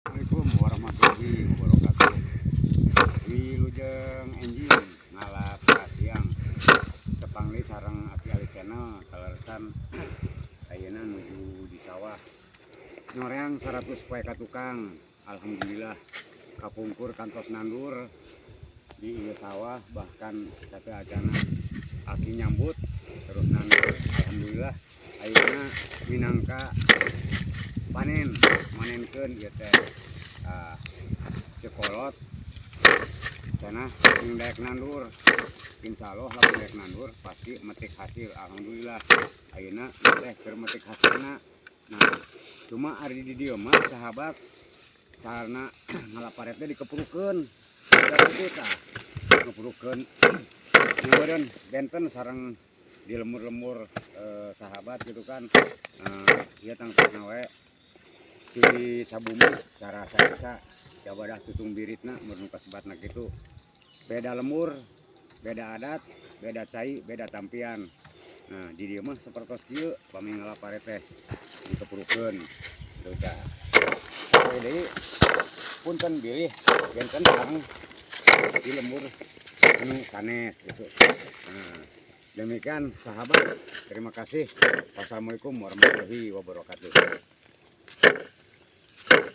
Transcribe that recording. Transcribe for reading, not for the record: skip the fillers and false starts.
Assalamualaikum warahmatullahi wabarakatuh. Wilujeng enjing ngalap siang tepangli sareng Aki Ali Channel kaleresan ayeuna nuju di sawah nyoreang 100 poe ka tukang. Alhamdulillah kapungkur kantos nandur di ieu sawah, bahkan kata acana Aki nyambut terus nandur. Alhamdulillah ayeuna minangka manenkeun ieu teh cekolot cenah daek nandur. Insyaallah lamun daek nandur pasti metik hasil. Alhamdulillah ayeuna teh keur metik hasilna. Nah, cuma ari di dieu mah sahabat karena ngalaparet teh dikepurukeun. Jadi kita dikepurukeun nyeureun benten sareng di lemur-lemur sahabat gitu kan. Ieu tangtosna we di sabumi cara saya jabadah tutung biritna mun kasebatna kitu. Beda lemur, beda adat, beda cai, beda tampian. Nah, di dieu mah sapertos kieu pami ngalaparet teh dikepurukeun kitu tah. Jadi punten bilih benten sareng di lemur anu sanes gitu. Nah, demikian sahabat, terima kasih. Wassalamualaikum warahmatullahi wabarakatuh.